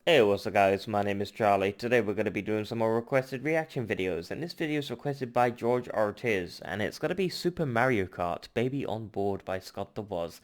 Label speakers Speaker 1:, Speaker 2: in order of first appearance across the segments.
Speaker 1: Hey, what's up guys, my name is Charlie. Today we're going to be doing some more requested reaction videos, and this video is requested by George Ortiz, and it's going to be Super Mario Kart, Baby on Board by Scott the Woz.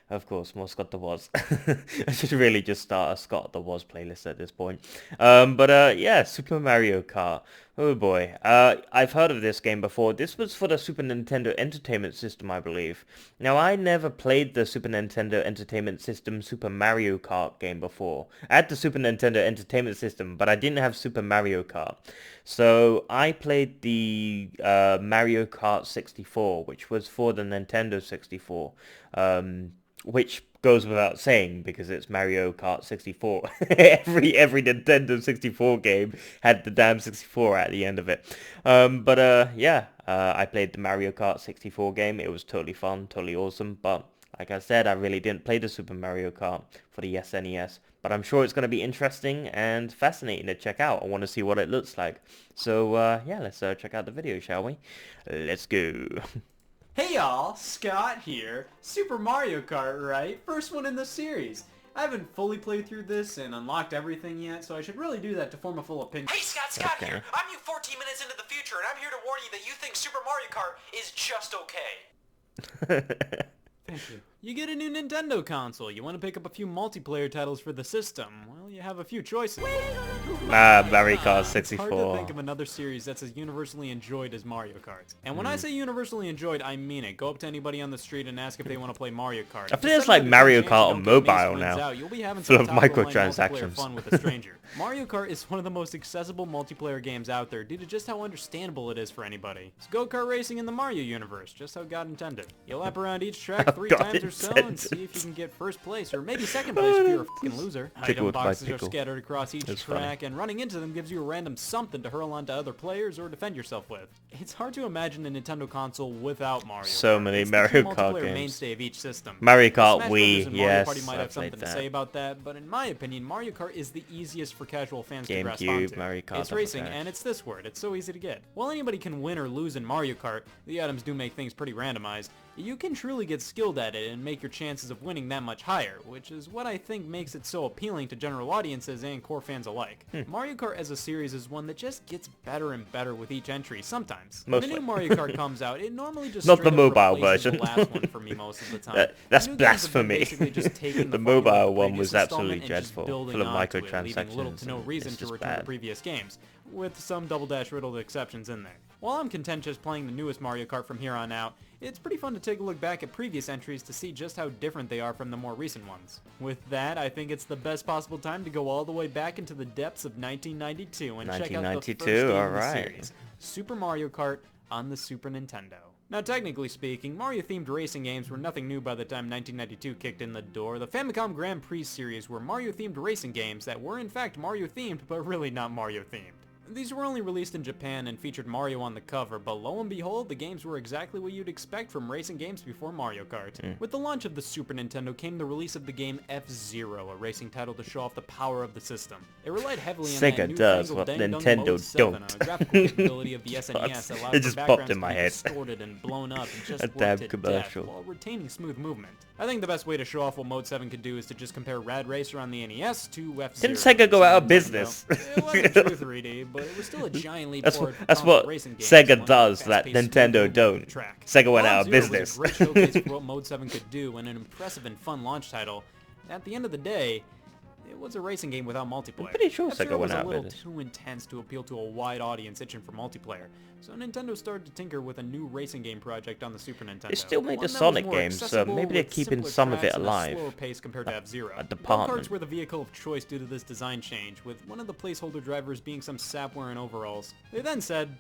Speaker 1: Of course, more Scott the Woz. I should really just start a Scott the Woz playlist at this point. Yeah, Super Mario Kart. Oh boy. I've heard of this game before. This was for the Super Nintendo Entertainment System, I believe. Now, I never played the Super Nintendo Entertainment System Super Mario Kart game before. I had the Super Nintendo Entertainment System, but I didn't have Super Mario Kart. So, I played the Mario Kart 64, which was for the Nintendo 64. Which goes without saying because it's Mario Kart 64. every Nintendo 64 game had the damn 64 at the end of it. I played the Mario Kart 64 game. It was totally fun, totally awesome. But like I said, I really didn't play the Super Mario Kart for the SNES. But I'm sure it's going to be interesting and fascinating to check out. I want to see what it looks like. So yeah, let's check out the video, shall we? Let's go.
Speaker 2: Hey y'all, Scott here. Super Mario Kart, right? First one in the series. I haven't fully played through this and unlocked everything yet, so I should really do that to form a full opinion.
Speaker 3: Hey Scott
Speaker 1: Okay.
Speaker 3: here. I'm you 14 minutes into the future, and I'm here to warn you that you think Super Mario Kart is just okay.
Speaker 2: Thank you. You get a new Nintendo console. You want to pick up a few multiplayer titles for the system. Well, you have a few choices.
Speaker 1: Mario Kart
Speaker 2: It's hard to
Speaker 1: 64.
Speaker 2: think of another series that's as universally enjoyed as Mario Kart. And when I say universally enjoyed, I mean it. Go up to anybody on the street and ask if they want to play Mario Kart.
Speaker 1: I feel it's like Mario Kart on mobile now.
Speaker 2: You'll be having
Speaker 1: Full
Speaker 2: some
Speaker 1: of
Speaker 2: top-of-the-line
Speaker 1: microtransactions.
Speaker 2: multiplayer fun with a stranger. Mario Kart is one of the most accessible multiplayer games out there due to just how understandable it is for anybody. It's go-kart racing in the Mario universe, just how God intended. You lap around each track 3
Speaker 1: God
Speaker 2: times or so and
Speaker 1: intended.
Speaker 2: see if you can get first place, or maybe second place if you're a fucking loser.
Speaker 1: Pickle
Speaker 2: Item
Speaker 1: with my
Speaker 2: boxes are
Speaker 1: pickle.
Speaker 2: scattered across each
Speaker 1: That's
Speaker 2: track, and running into them gives you a random something to hurl onto other players or defend yourself with. It's hard to imagine a Nintendo console without Mario
Speaker 1: So
Speaker 2: Kart.
Speaker 1: many
Speaker 2: It's the
Speaker 1: Mario
Speaker 2: key
Speaker 1: Kart
Speaker 2: multiplayer
Speaker 1: games.
Speaker 2: mainstay of each system.
Speaker 1: Mario Kart
Speaker 2: Smash
Speaker 1: Wii,
Speaker 2: Brothers and Mario
Speaker 1: yes,
Speaker 2: Party might have
Speaker 1: I've played
Speaker 2: something to
Speaker 1: that.
Speaker 2: say about that, but in my opinion, Mario Kart is the easiest for casual fans to grasp
Speaker 1: GameCube,
Speaker 2: onto.
Speaker 1: Mario Kart,
Speaker 2: It's
Speaker 1: Double
Speaker 2: racing,
Speaker 1: Dash.
Speaker 2: and it's this word. It's so easy to get. While anybody can win or lose in Mario Kart, the items do make things pretty randomized. You can truly get skilled at it and make your chances of winning that much higher, which is what I think makes it so appealing to general audiences and core fans alike. Mario Kart as a series is one that just gets better and better with each entry sometimes. When
Speaker 1: Mostly.
Speaker 2: the new Mario Kart comes out, it normally just
Speaker 1: Not the
Speaker 2: straight up
Speaker 1: mobile
Speaker 2: replaces
Speaker 1: version.
Speaker 2: the last one for me most of the time.
Speaker 1: That's
Speaker 2: The new games have been
Speaker 1: blasphemy.
Speaker 2: basically just taking
Speaker 1: The
Speaker 2: formula of
Speaker 1: mobile
Speaker 2: the
Speaker 1: one
Speaker 2: previous
Speaker 1: was absolutely
Speaker 2: installment and just
Speaker 1: dreadful,
Speaker 2: building
Speaker 1: full of
Speaker 2: onto it, leaving little
Speaker 1: microtransactions,
Speaker 2: to no
Speaker 1: and
Speaker 2: reason
Speaker 1: it's
Speaker 2: to
Speaker 1: just
Speaker 2: return to
Speaker 1: bad.
Speaker 2: previous games, with some Double Dash riddled exceptions in there. While I'm content just playing the newest Mario Kart from here on out, it's pretty fun to take a look back at previous entries to see just how different they are from the more recent ones. With that, I think it's the best possible time to go all the way back into the depths of 1992 and check out the first
Speaker 1: 1992,
Speaker 2: game in the
Speaker 1: alright.
Speaker 2: series, Super Mario Kart on the Super Nintendo. Now, technically speaking, Mario-themed racing games were nothing new by the time 1992 kicked in the door. The Famicom Grand Prix series were Mario-themed racing games that were in fact Mario-themed, but really not Mario-themed. These were only released in Japan and featured Mario on the cover, but lo and behold, the games were exactly what you'd expect from racing games before Mario Kart. With the launch of the Super Nintendo came the release of the game F-Zero, a racing title to show off the power of the system. It relied heavily on
Speaker 1: Sega
Speaker 2: that
Speaker 1: does
Speaker 2: newfangled
Speaker 1: what
Speaker 2: dang-dong
Speaker 1: Nintendo
Speaker 2: Mode 7,
Speaker 1: don't.
Speaker 2: a graphical capability of the SNES that allowed
Speaker 1: It
Speaker 2: for
Speaker 1: just popped
Speaker 2: backgrounds
Speaker 1: in my
Speaker 2: to be
Speaker 1: head.
Speaker 2: distorted and blown up and just
Speaker 1: A
Speaker 2: work
Speaker 1: damn
Speaker 2: to
Speaker 1: commercial.
Speaker 2: death while retaining smooth movement. I think the best way to show off what Mode 7 could do is to just compare Rad Racer on the NES to F-Zero.
Speaker 1: Didn't Sega go out of
Speaker 2: Nintendo.
Speaker 1: business?
Speaker 2: It wasn't true 3D, but it was still a giant leap forward for
Speaker 1: That's
Speaker 2: console
Speaker 1: what
Speaker 2: racing games,
Speaker 1: Sega
Speaker 2: one with
Speaker 1: does that
Speaker 2: fast-paced smooth
Speaker 1: Nintendo
Speaker 2: movement
Speaker 1: don't.
Speaker 2: of the track.
Speaker 1: Sega went
Speaker 2: While
Speaker 1: out of
Speaker 2: F-Zero
Speaker 1: business.
Speaker 2: was a great showcase for what Mode 7 could do and an impressive and fun launch title. At the end of the day, it was a racing game without multiplayer.
Speaker 1: I'm pretty sure
Speaker 2: F-Zero
Speaker 1: Sega went
Speaker 2: was
Speaker 1: out
Speaker 2: a
Speaker 1: of
Speaker 2: little
Speaker 1: business.
Speaker 2: too intense to appeal to a wide audience itching for multiplayer, so Nintendo started to tinker with a new racing game project on the Super Nintendo.
Speaker 1: They still made
Speaker 2: One
Speaker 1: the
Speaker 2: that was
Speaker 1: Sonic
Speaker 2: more
Speaker 1: games, so
Speaker 2: accessible
Speaker 1: maybe they're
Speaker 2: with
Speaker 1: keeping
Speaker 2: simpler
Speaker 1: some of it
Speaker 2: tracks and a
Speaker 1: alive.
Speaker 2: slower pace compared to F-Zero.
Speaker 1: A
Speaker 2: Go-karts
Speaker 1: department.
Speaker 2: were the vehicle of choice due to this design change, with one of the placeholder drivers being some sap wearing overalls. They then said,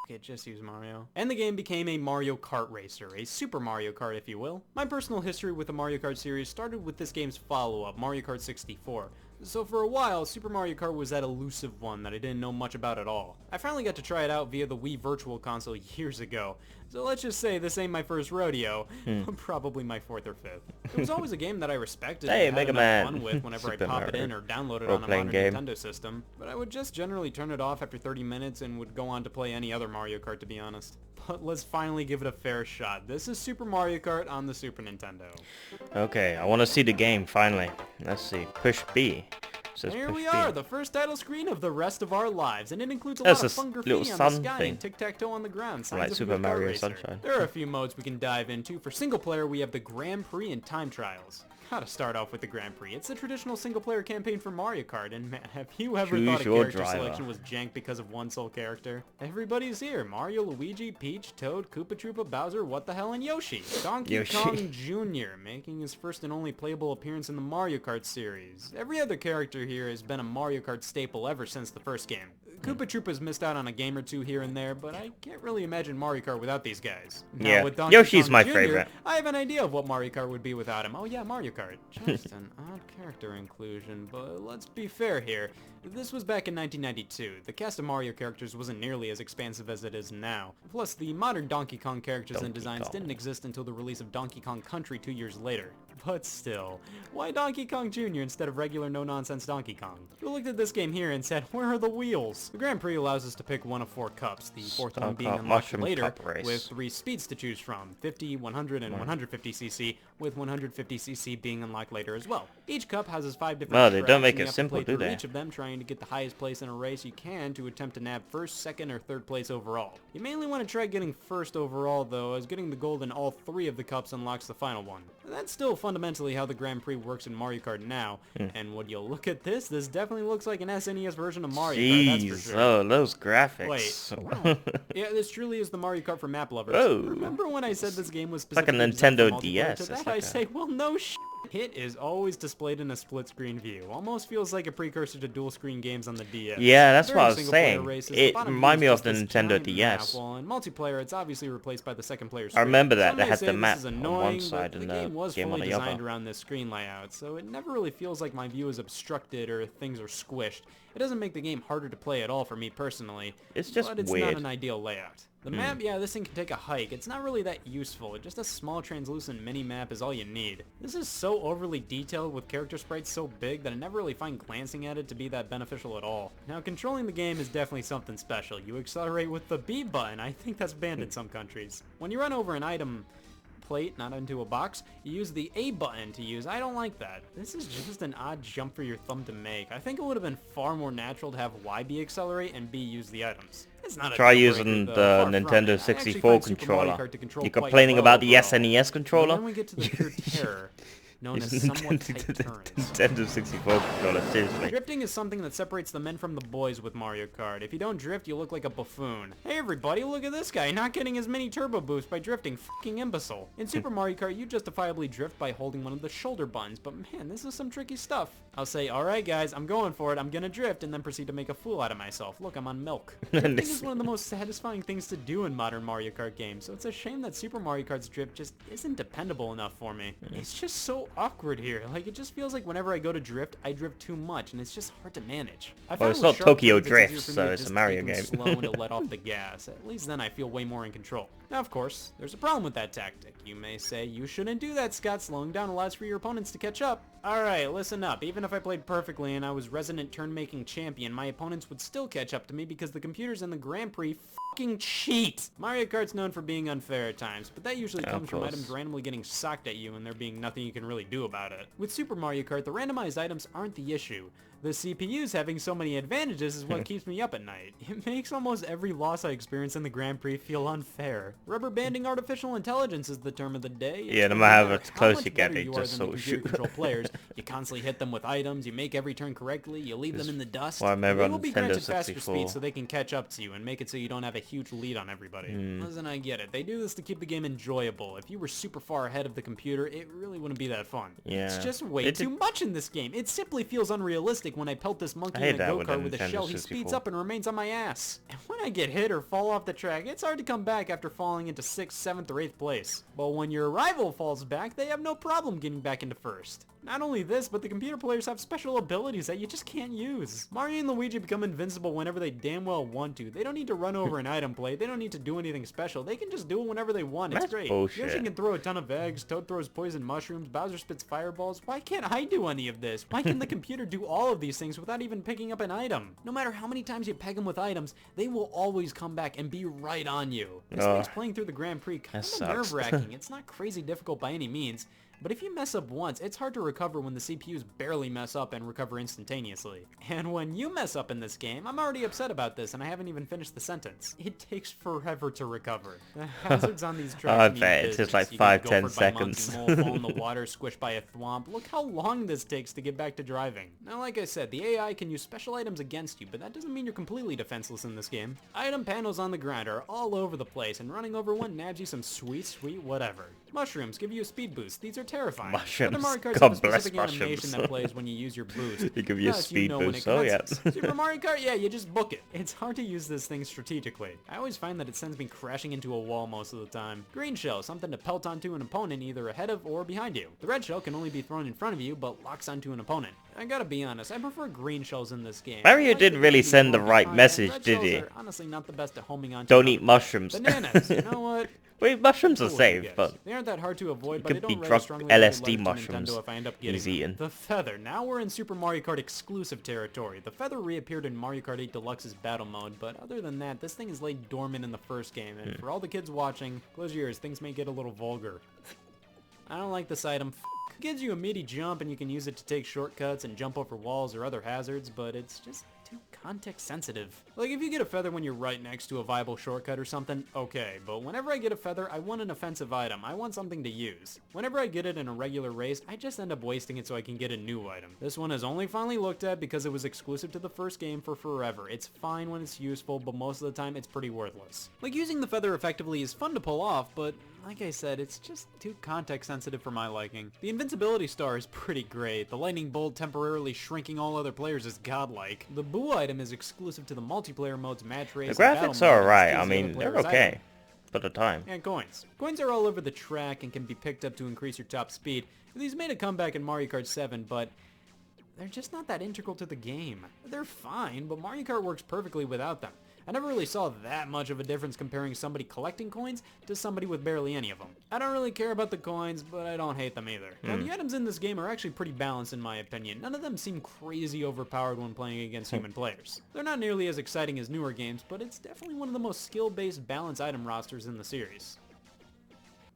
Speaker 2: it, just use Mario. And the game became a Mario Kart racer, a Super Mario Kart if you will. My personal history with the Mario Kart series started with this game's follow-up, Mario Kart 64. So for a while, Super Mario Kart was that elusive one that I didn't know much about at all. I finally got to try it out via the Wii Virtual Console years ago, so let's just say this ain't my first rodeo, but probably my fourth or fifth. It was always a game that I respected
Speaker 1: Hey,
Speaker 2: and had
Speaker 1: Mega
Speaker 2: enough
Speaker 1: Man.
Speaker 2: fun with whenever I
Speaker 1: Super
Speaker 2: pop it
Speaker 1: Mario.
Speaker 2: in or download it on a
Speaker 1: Role-playing
Speaker 2: modern
Speaker 1: game.
Speaker 2: Nintendo system, but I would just generally turn it off after 30 minutes and would go on to play any other Mario Kart to be honest. But let's finally give it a fair shot. This is Super Mario Kart on the Super Nintendo.
Speaker 1: Okay, I want to see the game finally. Let's see. Push B. Says
Speaker 2: And here
Speaker 1: push
Speaker 2: we
Speaker 1: B.
Speaker 2: are, the first title screen of The Rest of Our Lives, and it includes a
Speaker 1: That's
Speaker 2: lot of
Speaker 1: a
Speaker 2: fun
Speaker 1: little
Speaker 2: graffiti on the
Speaker 1: sun
Speaker 2: sky
Speaker 1: thing.
Speaker 2: and tic-tac-toe on the ground. Signs
Speaker 1: Like
Speaker 2: of
Speaker 1: Super
Speaker 2: a good kart
Speaker 1: Mario
Speaker 2: racer.
Speaker 1: Sunshine.
Speaker 2: There are a few modes we can dive into. For single player, we have the Grand Prix and Time Trials. Gotta start off with the Grand Prix. It's the traditional single-player campaign for Mario Kart, and man, have you ever
Speaker 1: Choose
Speaker 2: thought a
Speaker 1: your
Speaker 2: character
Speaker 1: driver.
Speaker 2: selection was jank because of one sole character? Everybody's here. Mario, Luigi, Peach, Toad, Koopa Troopa, Bowser, what the hell, and Yoshi. Donkey
Speaker 1: Yoshi.
Speaker 2: Kong Jr., making his first and only playable appearance in the Mario Kart series. Every other character here has been a Mario Kart staple ever since the first game. Koopa Troopa's missed out on a game or two here and there, but I can't really imagine Mario Kart without these guys. Now,
Speaker 1: Yeah,
Speaker 2: with Donkey
Speaker 1: Yoshi's
Speaker 2: Kong
Speaker 1: my
Speaker 2: Jr.,
Speaker 1: favorite.
Speaker 2: I have an idea of what Mario Kart would be without him. Oh yeah, Mario Kart. Just an odd character inclusion, but let's be fair here. This was back in 1992. The cast of Mario characters wasn't nearly as expansive as it is now. Plus, the modern Donkey Kong characters and
Speaker 1: Donkey
Speaker 2: designs
Speaker 1: Kong.
Speaker 2: didn't exist until the release of Donkey Kong Country 2 years later. But still, why Donkey Kong Jr. instead of regular no-nonsense Donkey Kong? We looked at this game here and said, where are the wheels? The Grand Prix allows us to pick one of 4 cups, the fourth one being unlocked
Speaker 1: Mushroom
Speaker 2: later,
Speaker 1: Cup race.
Speaker 2: with 3 speeds to choose from, 50, 100, and 150cc, with 150cc being unlocked later as well. Each cup houses 5 different
Speaker 1: Well, they
Speaker 2: tracks,
Speaker 1: don't make
Speaker 2: and you
Speaker 1: it
Speaker 2: have to
Speaker 1: simple,
Speaker 2: play
Speaker 1: do
Speaker 2: through
Speaker 1: they?
Speaker 2: each of them, trying to get the highest place in a race you can to attempt to nab first, second, or third place overall. You mainly want to try getting first overall though, as getting the gold in all 3 of the cups unlocks the final one. That's still fundamentally how the Grand Prix works in Mario Kart now, and when you look at this definitely looks like an SNES version of Mario Kart, that's for
Speaker 1: Jeez,
Speaker 2: sure.
Speaker 1: oh, those graphics.
Speaker 2: Wait, yeah, this truly is the Mario Kart for map lovers.
Speaker 1: Oh.
Speaker 2: Remember when I said this game was
Speaker 1: like a
Speaker 2: specifically designed for
Speaker 1: Nintendo
Speaker 2: multiplayer?
Speaker 1: DS,
Speaker 2: To
Speaker 1: it's
Speaker 2: that
Speaker 1: like
Speaker 2: I
Speaker 1: a-
Speaker 2: say, well, no sh**. It is always displayed in a split-screen view. Almost feels like a precursor to dual-screen games on the DS.
Speaker 1: Yeah, that's what I
Speaker 2: During
Speaker 1: was
Speaker 2: single-player
Speaker 1: saying.
Speaker 2: races, the
Speaker 1: It
Speaker 2: bottom view
Speaker 1: reminded
Speaker 2: is
Speaker 1: me of
Speaker 2: just
Speaker 1: the
Speaker 2: this
Speaker 1: Nintendo
Speaker 2: giant
Speaker 1: DS.
Speaker 2: Map, while in multiplayer, it's obviously replaced by the second-player
Speaker 1: I
Speaker 2: screen.
Speaker 1: remember that.
Speaker 2: Some
Speaker 1: They
Speaker 2: may
Speaker 1: had
Speaker 2: say
Speaker 1: the
Speaker 2: this
Speaker 1: map
Speaker 2: is
Speaker 1: on
Speaker 2: annoying,
Speaker 1: one side
Speaker 2: but
Speaker 1: and
Speaker 2: the
Speaker 1: the
Speaker 2: game was
Speaker 1: game on
Speaker 2: fully
Speaker 1: the
Speaker 2: designed
Speaker 1: other.
Speaker 2: around this screen layout, so it never really feels like my view is obstructed or things are squished. It doesn't make the game harder to play at all for me personally.
Speaker 1: It's just
Speaker 2: but it's
Speaker 1: weird.
Speaker 2: not an ideal layout. The map, yeah, this thing can take a hike. It's not really that useful. Just a small translucent mini-map is all you need. This is so overly detailed with character sprites so big that I never really find glancing at it to be that beneficial at all. Now, controlling the game is definitely something special. You accelerate with the B button. I think that's banned in some countries. When you run over an item plate, not into a box, you use the A button to use. I don't like that. This is just an odd jump for your thumb to make. I think it would have been far more natural to have Y be accelerate and B use the items. It's not a
Speaker 1: Try
Speaker 2: deal
Speaker 1: using
Speaker 2: breaker,
Speaker 1: the
Speaker 2: though. Far from
Speaker 1: Nintendo
Speaker 2: it. I actually
Speaker 1: 64
Speaker 2: find Super Mario
Speaker 1: controller.
Speaker 2: Kart to control
Speaker 1: You're
Speaker 2: quite
Speaker 1: complaining
Speaker 2: well
Speaker 1: about the
Speaker 2: overall.
Speaker 1: SNES
Speaker 2: And
Speaker 1: controller?
Speaker 2: then we get to the pure terror, known as somewhat tight turns.
Speaker 1: Nintendo 64 controller, seriously.
Speaker 2: Drifting is something that separates the men from the boys with Mario Kart. If you don't drift, you look like a buffoon. Hey everybody, look at this guy, not getting his mini turbo boost by drifting, fucking imbecile. In Super Mario Kart, you justifiably drift by holding one of the shoulder buttons, but man, this is some tricky stuff. I'll say, alright guys, I'm going for it, I'm gonna drift, and then proceed to make a fool out of myself. Look, I'm on milk. Drifting is one of the most satisfying things to do in modern Mario Kart games, so it's a shame that Super Mario Kart's drift just isn't dependable enough for me. It's just so awkward here. Like, it just feels like whenever I go to drift, I drift too much, and it's just hard to manage. I
Speaker 1: Well,
Speaker 2: found
Speaker 1: it's
Speaker 2: with
Speaker 1: not
Speaker 2: sharp
Speaker 1: Tokyo
Speaker 2: turns, it's easier
Speaker 1: Drift,
Speaker 2: for me
Speaker 1: so
Speaker 2: to
Speaker 1: it's a
Speaker 2: just
Speaker 1: Mario
Speaker 2: take them
Speaker 1: game.
Speaker 2: slow and to let off the gas. At least then I feel way more in control. Now, of course, there's a problem with that tactic. You may say, you shouldn't do that, Scott. Slowing down allows for your opponents to catch up. Alright, listen up. Even if I played perfectly and I was resident turn-making champion, my opponents would still catch up to me because the computers in the Grand Prix fucking cheat. Mario Kart's known for being unfair at times, but that usually
Speaker 1: Yeah,
Speaker 2: comes
Speaker 1: of
Speaker 2: from
Speaker 1: course.
Speaker 2: items randomly getting socked at you and there being nothing you can really do about it. With Super Mario Kart, the randomized items aren't the issue. The CPUs having so many advantages is what keeps me up at night. It makes almost every loss I experience in the Grand Prix feel unfair. Rubber banding artificial intelligence is the term of the day.
Speaker 1: Yeah, no
Speaker 2: no
Speaker 1: matter how
Speaker 2: how
Speaker 1: close
Speaker 2: much
Speaker 1: you get,
Speaker 2: better
Speaker 1: they
Speaker 2: you are
Speaker 1: just
Speaker 2: than the
Speaker 1: sort of shoot.
Speaker 2: computer control players, you constantly hit them with items, you make every turn correctly, you leave them in the dust.
Speaker 1: what I remember
Speaker 2: They
Speaker 1: on
Speaker 2: will be
Speaker 1: Nintendo
Speaker 2: granted faster
Speaker 1: 64.
Speaker 2: speed so they can catch up to you and make it so you don't have a huge lead on everybody. Listen, I get it. They do this to keep the game enjoyable. If you were super far ahead of the computer, it really wouldn't be that fun. It's
Speaker 1: Yeah.
Speaker 2: just way
Speaker 1: It
Speaker 2: too
Speaker 1: did-
Speaker 2: much in this game. It simply feels unrealistic when I pelt this monkey
Speaker 1: I hate
Speaker 2: in a
Speaker 1: that with
Speaker 2: go-kart
Speaker 1: the
Speaker 2: with a
Speaker 1: Nintendo
Speaker 2: shell. He speeds
Speaker 1: 64.
Speaker 2: up and remains on my ass. And when I get hit or fall off the track, it's hard to come back after falling into 6th, 7th, or 8th place. But when your rival falls back, they have no problem getting back into 1st. Not only this, but the computer players have special abilities that you just can't use. Mario and Luigi become invincible whenever they damn well want to. They don't need to run over an item plate. They don't need to do anything special. They can just do it whenever they want. It's
Speaker 1: That's
Speaker 2: great.
Speaker 1: bullshit.
Speaker 2: Yoshi can throw a ton of eggs. Toad throws poison mushrooms. Bowser spits fireballs. Why can't I do any of this? Why can the computer do all of these things without even picking up an item? No matter how many times you peg them with items, they will always come back and be right on you. This
Speaker 1: Ugh.
Speaker 2: makes playing through the Grand Prix kind
Speaker 1: That
Speaker 2: of
Speaker 1: sucks.
Speaker 2: nerve-wracking. It's not crazy difficult by any means. But if you mess up once, it's hard to recover when the CPUs barely mess up and recover instantaneously. And when you mess up in this game, I'm already upset about this and I haven't even finished the sentence. It takes forever to recover. The hazards on these tracks
Speaker 1: I
Speaker 2: mean
Speaker 1: bet it's just
Speaker 2: business.
Speaker 1: like
Speaker 2: You
Speaker 1: 5-10
Speaker 2: get gophered by monks,
Speaker 1: seconds.
Speaker 2: mole, fall in the water, squished by a thwomp. Look how long this takes to get back to driving. Now, like I said, the AI can use special items against you, but that doesn't mean you're completely defenseless in this game. Item panels on the ground are all over the place, and running over one nabs you some sweet whatever. Mushrooms give you a speed boost. These are terrifying.
Speaker 1: Mushrooms.
Speaker 2: Other Mario Karts
Speaker 1: God
Speaker 2: have a
Speaker 1: bless
Speaker 2: specific animation
Speaker 1: mushrooms.
Speaker 2: that plays when you use your boost.
Speaker 1: They give you a
Speaker 2: Thus,
Speaker 1: speed
Speaker 2: when
Speaker 1: boost.
Speaker 2: it
Speaker 1: Oh, yeah.
Speaker 2: commences. Super Mario Kart? Yeah, you just book it. It's hard to use this thing strategically. I always find that it sends me crashing into a wall most of the time. Green shell, something to pelt onto an opponent either ahead of or behind you. The red shell can only be thrown in front of you, but locks onto an opponent. I gotta be honest, I prefer green shells in this game.
Speaker 1: Mario
Speaker 2: I like
Speaker 1: didn't
Speaker 2: that
Speaker 1: really
Speaker 2: they can be
Speaker 1: send the
Speaker 2: thrown
Speaker 1: right
Speaker 2: behind,
Speaker 1: message,
Speaker 2: and red
Speaker 1: did
Speaker 2: shells
Speaker 1: he?
Speaker 2: are honestly not the best at homing onto
Speaker 1: Don't
Speaker 2: another
Speaker 1: eat mushrooms.
Speaker 2: Bananas, you know what?
Speaker 1: Wait, mushrooms are
Speaker 2: Cool, I
Speaker 1: safe,
Speaker 2: guess.
Speaker 1: but
Speaker 2: They aren't that hard to avoid,
Speaker 1: you
Speaker 2: but I
Speaker 1: could
Speaker 2: don't
Speaker 1: be
Speaker 2: rate
Speaker 1: drunk
Speaker 2: strongly that
Speaker 1: LSD
Speaker 2: letter to
Speaker 1: mushrooms.
Speaker 2: Nintendo if I end up getting
Speaker 1: He's
Speaker 2: them.
Speaker 1: eating.
Speaker 2: The feather. Now we're in Super Mario Kart exclusive territory. The feather reappeared in Mario Kart 8 Deluxe's battle mode, but other than that, this thing is laid dormant in the first game, and for all the kids watching, close your ears, things may get a little vulgar. I don't like this item. It gives you a meaty jump and you can use it to take shortcuts and jump over walls or other hazards, but it's just too context sensitive. Like if you get a feather when you're right next to a viable shortcut or something, okay, but whenever I get a feather, I want an offensive item. I want something to use. Whenever I get it in a regular race, I just end up wasting it so I can get a new item. This one is only finally looked at because it was exclusive to the first game for forever. It's fine when it's useful, but most of the time it's pretty worthless. Like using the feather effectively is fun to pull off, but like I said, it's just too context sensitive for my liking. The invincibility star is pretty great. The lightning bolt temporarily shrinking all other players is godlike. The boo item is exclusive to the multiplayer modes match race.
Speaker 1: the
Speaker 2: and battle
Speaker 1: graphics
Speaker 2: mode
Speaker 1: are
Speaker 2: and
Speaker 1: alright.
Speaker 2: steals
Speaker 1: I
Speaker 2: the
Speaker 1: mean,
Speaker 2: other
Speaker 1: they're
Speaker 2: player's
Speaker 1: okay
Speaker 2: item.
Speaker 1: for the time.
Speaker 2: And coins. Coins are all over the track and can be picked up to increase your top speed. These made a comeback in Mario Kart 7, but they're just not that integral to the game. They're fine, but Mario Kart works perfectly without them. I never really saw that much of a difference comparing somebody collecting coins to somebody with barely any of them. I don't really care about the coins, but I don't hate them either. Now, the items in this game are actually pretty balanced in my opinion. None of them seem crazy overpowered when playing against human players. They're not nearly as exciting as newer games, but it's definitely one of the most skill-based balanced item rosters in the series.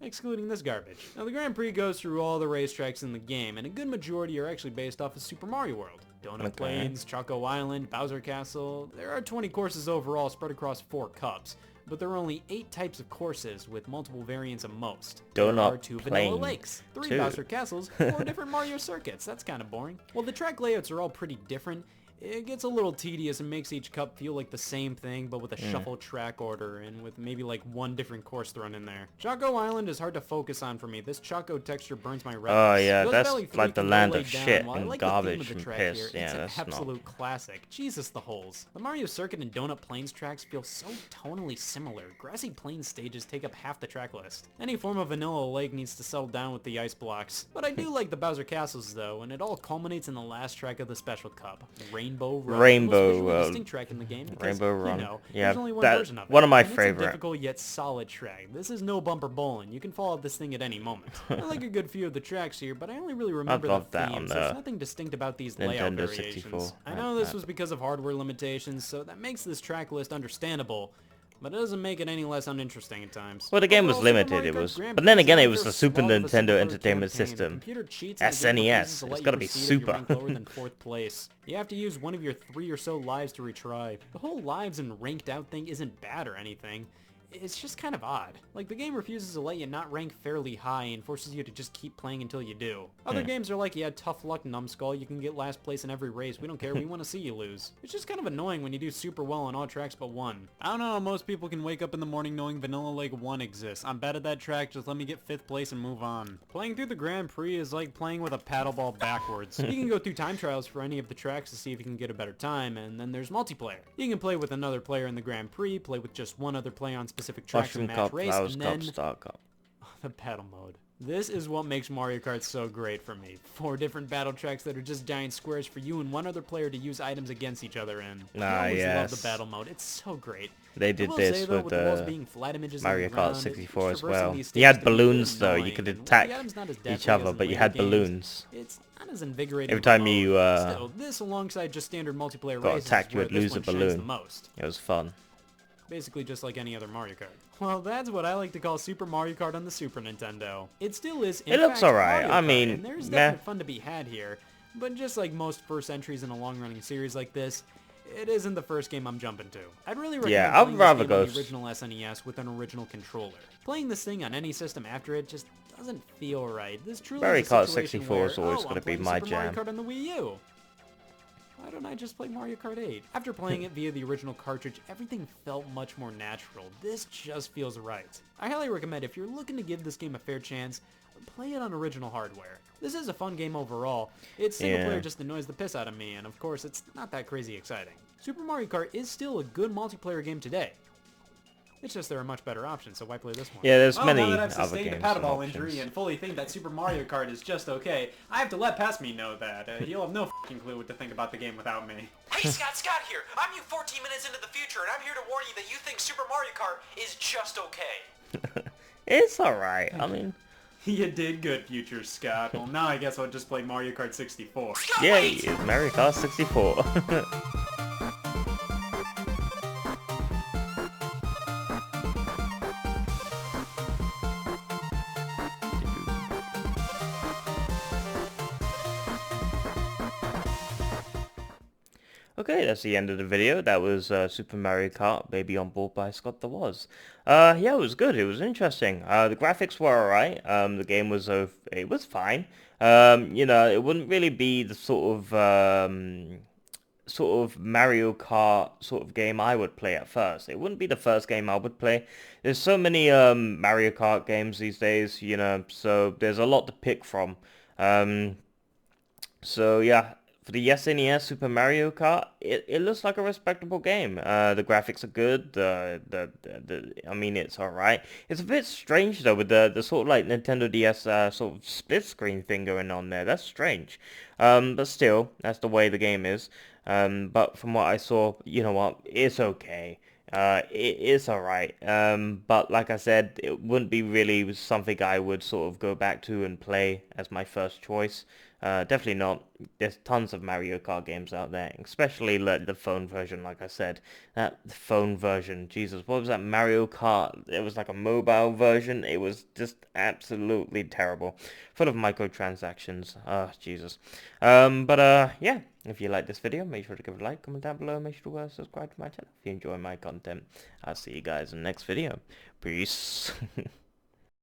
Speaker 2: Excluding this garbage. Now the Grand Prix goes through all the racetracks in the game, and a good majority are actually based off of Super Mario World. Donut Plains, Choco Island, Bowser Castle. There are 20 courses overall spread across 4 cups, but there are only 8 types of courses with multiple variants of most. There are 2 Vanilla
Speaker 1: Plains,
Speaker 2: Lakes, 3
Speaker 1: too.
Speaker 2: Bowser Castles, 4 different Mario circuits. That's kind of boring. While the track layouts are all pretty different, it gets a little tedious and makes each cup feel like the same thing, but with a shuffled track order and with maybe like one different course thrown in there. Choco Island is hard to focus on for me. This Choco texture burns my retinas.
Speaker 1: Oh yeah,
Speaker 2: Ghost
Speaker 1: that's
Speaker 2: Valley 3
Speaker 1: like the
Speaker 2: can go
Speaker 1: land
Speaker 2: lay
Speaker 1: of
Speaker 2: down.
Speaker 1: shit
Speaker 2: While I
Speaker 1: and
Speaker 2: like the theme of
Speaker 1: garbage
Speaker 2: the
Speaker 1: and
Speaker 2: track
Speaker 1: piss.
Speaker 2: here,
Speaker 1: Yeah,
Speaker 2: it's an
Speaker 1: that's not.
Speaker 2: absolute classic. Jesus, the holes. The Mario Circuit and Donut Plains tracks feel so tonally similar. Grassy Plains stages take up half the track list. Any form of Vanilla Lake needs to settle down with the ice blocks. But I do like the Bowser Castles though, and it all culminates in the last track of the Special Cup, Rainbow Road.
Speaker 1: Rainbow
Speaker 2: The most visually
Speaker 1: Road.
Speaker 2: distinct track in the game because,
Speaker 1: Rainbow Run.
Speaker 2: you know,
Speaker 1: Yeah,
Speaker 2: there's only one
Speaker 1: that-
Speaker 2: version of it.
Speaker 1: one of my
Speaker 2: and it's
Speaker 1: favorite.
Speaker 2: a difficult yet solid track. This is no bumper bowling. You can fall off this thing at any moment. I like a good few of the tracks here, but I only really remember the
Speaker 1: love that on
Speaker 2: themes.
Speaker 1: the
Speaker 2: There's nothing distinct about these layout
Speaker 1: Nintendo
Speaker 2: variations.
Speaker 1: 64.
Speaker 2: I know this was because of hardware limitations, so that makes this track list understandable, but it doesn't make it any less uninteresting at times.
Speaker 1: Well, the game was
Speaker 2: Overall, Super
Speaker 1: limited,
Speaker 2: Mario
Speaker 1: it
Speaker 2: Kart
Speaker 1: was-
Speaker 2: Grand
Speaker 1: but then
Speaker 2: Prix
Speaker 1: again, it
Speaker 2: design
Speaker 1: was
Speaker 2: for
Speaker 1: the
Speaker 2: a
Speaker 1: Super
Speaker 2: small of a
Speaker 1: Nintendo
Speaker 2: single-player
Speaker 1: Entertainment
Speaker 2: campaign.
Speaker 1: System.
Speaker 2: Computer cheats and the game
Speaker 1: SNES,
Speaker 2: refuses to
Speaker 1: it's
Speaker 2: let
Speaker 1: gotta
Speaker 2: you
Speaker 1: be
Speaker 2: proceed if you
Speaker 1: super.
Speaker 2: rank lower than 4th place. You have to use one of your 3 or so lives to retry. The whole lives and ranked out thing isn't bad or anything. It's just kind of odd. Like, the game refuses to let you not rank fairly high and forces you to just keep playing until you do. Other games are like, yeah, tough luck, numbskull, you can get last place in every race, we don't care, we want to see you lose. It's just kind of annoying when you do super well on all tracks but one. I don't know how most people can wake up in the morning knowing Vanilla Lake 1 exists. I'm bad at that track, just let me get 5th place and move on. Playing through the Grand Prix is like playing with a paddleball backwards. You can go through time trials for any of the tracks to see if you can get a better time, and then there's multiplayer. You can play with another player in the Grand Prix, play with just one other player on specific tracks
Speaker 1: Mushroom
Speaker 2: and match
Speaker 1: Cup,
Speaker 2: race,
Speaker 1: Flowers
Speaker 2: and
Speaker 1: Cup,
Speaker 2: then
Speaker 1: Star Cup.
Speaker 2: the battle mode. This is what makes Mario Kart so great for me. 4 different battle tracks that are just giant squares for you and one other player to use items against each other in. I always love the
Speaker 1: yes.
Speaker 2: battle mode. It's so great.
Speaker 1: They
Speaker 2: I
Speaker 1: did
Speaker 2: will
Speaker 1: this
Speaker 2: say, though,
Speaker 1: with
Speaker 2: the walls
Speaker 1: the
Speaker 2: being flat images
Speaker 1: Mario
Speaker 2: on the
Speaker 1: Kart
Speaker 2: ground,
Speaker 1: 64 as
Speaker 2: traversing
Speaker 1: well.
Speaker 2: these
Speaker 1: You had
Speaker 2: stages can be
Speaker 1: balloons though, you
Speaker 2: annoying,
Speaker 1: could
Speaker 2: and while
Speaker 1: attack
Speaker 2: the item's not as
Speaker 1: each
Speaker 2: deadly as
Speaker 1: other,
Speaker 2: in
Speaker 1: but you
Speaker 2: later
Speaker 1: had
Speaker 2: games,
Speaker 1: balloons.
Speaker 2: It's not as invigorating.
Speaker 1: Every
Speaker 2: of a
Speaker 1: time
Speaker 2: mode.
Speaker 1: you
Speaker 2: Still, this alongside just standard multiplayer
Speaker 1: got
Speaker 2: races
Speaker 1: attacked,
Speaker 2: is
Speaker 1: you
Speaker 2: where
Speaker 1: would
Speaker 2: this
Speaker 1: lose a
Speaker 2: one shines
Speaker 1: balloon.
Speaker 2: the most.
Speaker 1: It was fun.
Speaker 2: basically just like any other Mario Kart. Well, that's what I like to call Super Mario Kart on the Super Nintendo. It still is, in
Speaker 1: It looks
Speaker 2: fact,
Speaker 1: alright.
Speaker 2: Mario
Speaker 1: I
Speaker 2: Kart,
Speaker 1: mean,
Speaker 2: and there's
Speaker 1: meh.
Speaker 2: definite fun to be had here. But just like most first entries in a long-running series like this, it isn't the first game I'm jumping to. I'd really recommend
Speaker 1: Yeah, I'd
Speaker 2: playing
Speaker 1: rather
Speaker 2: this game on
Speaker 1: go
Speaker 2: the original SNES with an original controller. Playing this thing on any system after it just doesn't feel right. This truly
Speaker 1: Mario
Speaker 2: is a
Speaker 1: Kart
Speaker 2: situation
Speaker 1: 64
Speaker 2: where,
Speaker 1: is always
Speaker 2: oh,
Speaker 1: going
Speaker 2: I'm
Speaker 1: to be
Speaker 2: playing
Speaker 1: my
Speaker 2: Super
Speaker 1: jam.
Speaker 2: Mario Kart on the Wii U. Why don't I just play Mario Kart 8? After playing it via the original cartridge, everything felt much more natural. This just feels right. I highly recommend if you're looking to give this game a fair chance, play it on original hardware. This is a fun game overall. Its single player just annoys the piss out of me, and of course it's not that crazy exciting. Super Mario Kart is still a good multiplayer game today. It's just there are much better options, so why play this one?
Speaker 1: Yeah, there's
Speaker 2: Well,
Speaker 1: many
Speaker 2: now that I've
Speaker 1: other
Speaker 2: sustained a
Speaker 1: games
Speaker 2: paddleball
Speaker 1: and
Speaker 2: injury
Speaker 1: options.
Speaker 2: and fully think that Super Mario Kart is just okay, I have to let past me know that. He'll have no f***ing clue what to think about the game without me.
Speaker 3: Hey, Scott here. I'm you 14 minutes into the future, and I'm here to warn you that you think Super Mario Kart is just okay.
Speaker 1: It's alright. I mean,
Speaker 2: You did good, Future Scott. Well, now I guess I'll just play Mario Kart 64.
Speaker 3: Scott,
Speaker 1: yeah,
Speaker 3: wait!
Speaker 1: it's Mario Kart 64. Okay, that's the end of the video. That was Super Mario Kart Baby on Board by Scott the Woz. Yeah, it was good. It was interesting. The graphics were alright. The game was it was fine. You know, it wouldn't really be the sort of Mario Kart sort of game I would play at first. It wouldn't be the first game I would play. There's so many Mario Kart games these days, you know, so there's a lot to pick from. So yeah, for the SNES Super Mario Kart, it looks like a respectable game. The graphics are good. I mean, it's alright. It's a bit strange though with the sort of like Nintendo DS sort of split screen thing going on there. That's strange. But still, that's the way the game is. But from what I saw, you know what, it's okay. It is alright. But like I said, it wouldn't be really something I would sort of go back to and play as my first choice. Definitely not. There's tons of Mario Kart games out there, especially the phone version, like I said. That phone version, Jesus, what was that Mario Kart? It was like a mobile version. It was just absolutely terrible. Full of microtransactions. Jesus. Yeah, if you like this video, make sure to give it a like, comment down below, make sure to subscribe to my channel if you enjoy my content. I'll see you guys in the next video. Peace.